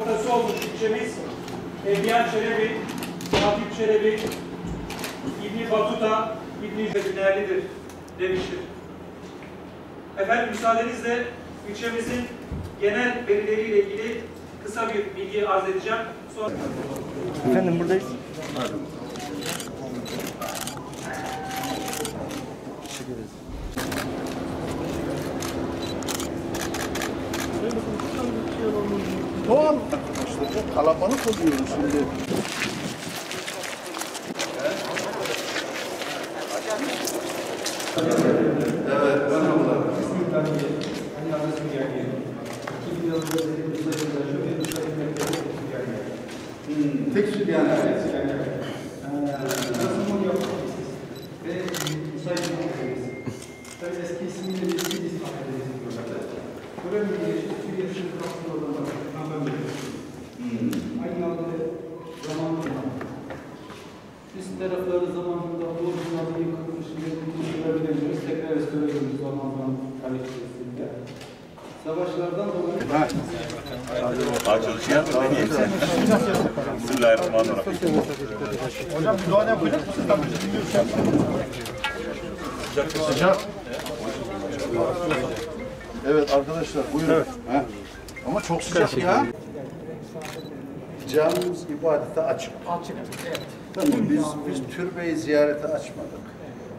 Ortası olmuş ilçemiz Evliya Çelebi, Hatip Çelebi, İbn Batuta, İbn değerlidir demiştir. Efendim müsaadenizle ilçemizin genel verileriyle ilgili kısa bir bilgi arz edeceğim. Sonra... Efendim buradayız. Teşekkür ederiz. Doğal işte kalabalık oluyoruz şimdi. Evet, merhabalar. Tek Süryani. Tabii eski ismiyle bir İsmail diyorlardı. Böyle bir Türkiye dışında kapsın olanlar. Aynı anda zamanında. Üst tarafları zamanında orijinalde yıkılmış, yıkılmış, tekrar restore edilmiş zamandan kalitesinde. Savaşlardan dolayı... Açılışı yapın. Bismillahirrahmanirrahim. Hocam bir dua yapacak mısınız? Tabii sıcak. Evet arkadaşlar buyurun. Evet. Ama çok sıcak ya. Camimiz ibadete açık. Açık, evet. Tamam, biz türbeyi ziyarete açmadık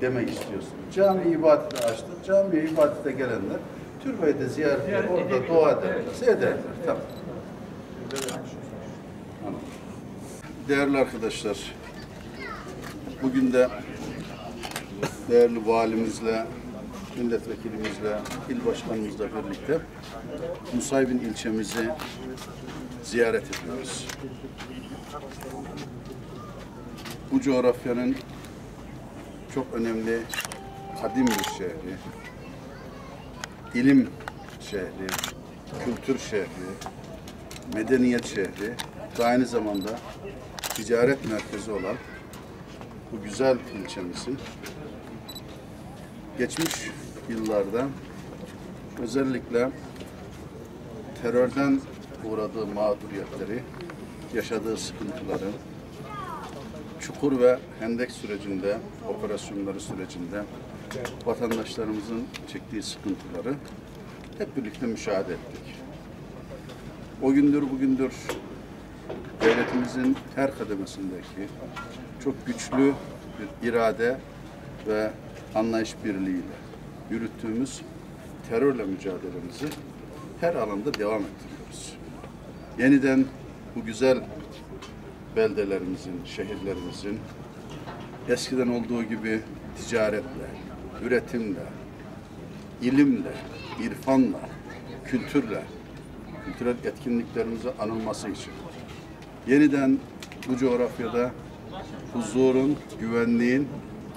demek istiyorsunuz. Cami ibadete açtık. Camiye ibadete gelenler türbeyi de ziyaret edip orada dua ederler, seyrederler. Tamam. Değerli arkadaşlar, bugün de değerli valimizle, milletvekilimizle, il başkanımızla birlikte Nusaybin ilçemizi ziyaret ediyoruz. Bu coğrafyanın çok önemli kadim bir şehri, ilim şehri, kültür şehri, medeniyet şehri ve aynı zamanda ticaret merkezi olan bu güzel ilçemizin geçmiş yıllarda özellikle terörden uğradığı mağduriyetleri, yaşadığı sıkıntıları, Çukur ve Hendek sürecinde, operasyonları sürecinde vatandaşlarımızın çektiği sıkıntıları hep birlikte müşahede ettik. O gündür bugündür devletimizin her kademesindeki çok güçlü bir irade ve anlayış birliğiyle yürüttüğümüz terörle mücadelemizi her alanda devam ettiriyoruz. Yeniden bu güzel beldelerimizin, şehirlerimizin eskiden olduğu gibi ticaretle, üretimle, ilimle, irfanla, kültürle, kültürel etkinliklerimize anılması için yeniden bu coğrafyada huzurun, güvenliğin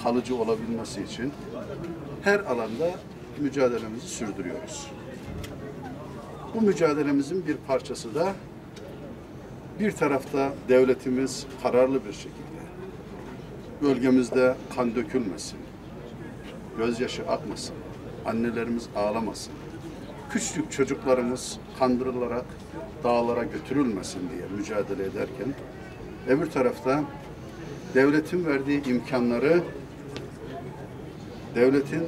kalıcı olabilmesi için her alanda mücadelemizi sürdürüyoruz. Bu mücadelemizin bir parçası da bir tarafta devletimiz kararlı bir şekilde bölgemizde kan dökülmesin, gözyaşı akmasın, annelerimiz ağlamasın, küçük çocuklarımız kandırılarak dağlara götürülmesin diye mücadele ederken, öbür tarafta devletin verdiği imkanları, devletin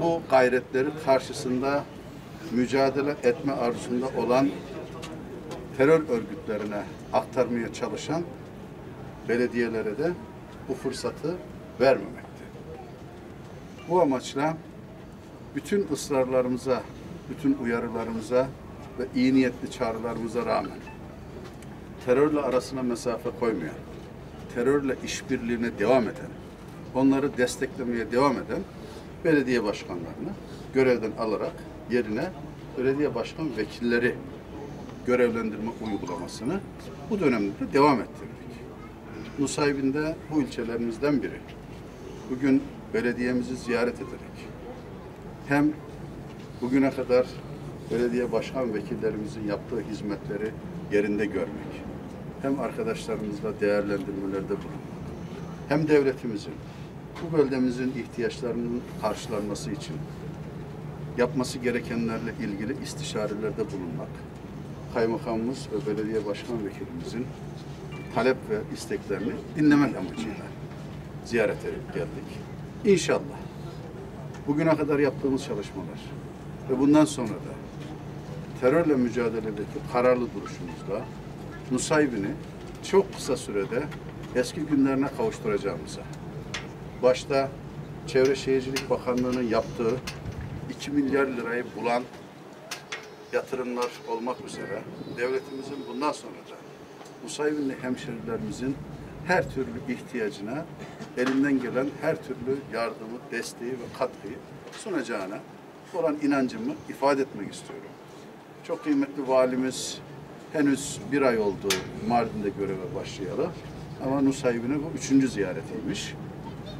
bu gayretleri karşısında mücadele etme arzusunda olan terör örgütlerine aktarmaya çalışan belediyelere de bu fırsatı vermemekte. Bu amaçla bütün ısrarlarımıza, bütün uyarılarımıza ve iyi niyetli çağrılarımıza rağmen terörle arasına mesafe koymayan, terörle işbirliğine devam eden, onları desteklemeye devam eden belediye başkanlarını görevden alarak yerine belediye başkan vekilleri görevlendirme uygulamasını bu dönemde devam ettirdik. Nusaybin'de bu ilçelerimizden biri. Bugün belediyemizi ziyaret ederek hem bugüne kadar belediye başkan vekillerimizin yaptığı hizmetleri yerinde görmek, hem arkadaşlarımızla değerlendirmelerde bulunmak, hem devletimizin bu beldemizin ihtiyaçlarının karşılanması için yapması gerekenlerle ilgili istişarelerde bulunmak kaymakamımız ve belediye başkan vekilimizin talep ve isteklerini dinlemek amacıyla ziyaret edip geldik. İnşallah bugüne kadar yaptığımız çalışmalar ve bundan sonra da terörle mücadeledeki kararlı duruşumuzla Nusaybin'i çok kısa sürede eski günlerine kavuşturacağımıza, başta Çevre Şehircilik Bakanlığı'nın yaptığı 2 milyar lirayı bulan yatırımlar olmak üzere devletimizin bundan sonra da Nusaybinli hemşerilerimizin her türlü ihtiyacına elinden gelen her türlü yardımı, desteği ve katkıyı sunacağına olan inancımı ifade etmek istiyorum. Çok kıymetli valimiz henüz 1 ay oldu Mardin'de göreve başlayalı ama Nusaybin'e bu 3. ziyaretiymiş.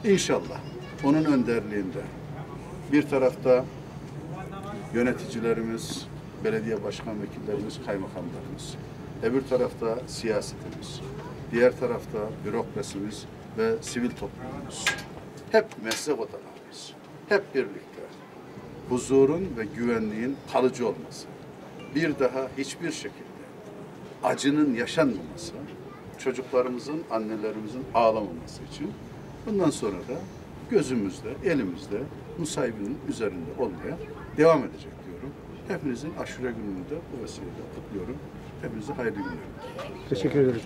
İnşallah onun önderliğinde bir tarafta yöneticilerimiz, belediye başkan vekillerimiz, kaymakamlarımız, öbür tarafta siyasetimiz, diğer tarafta bürokrasimiz ve sivil toplumumuz, hep meslek odalarımız, hep birlikte huzurun ve güvenliğin kalıcı olması, bir daha hiçbir şekilde acının yaşanmaması, çocuklarımızın, annelerimizin ağlamaması için bundan sonra da gözümüzde, elimizde Nusaybin'in üzerinde olmaya devam edecek diyorum. Hepinizin aşure gününü de bu vesileyle kutluyorum. Hepinize hayırlı günler. Teşekkür ederiz.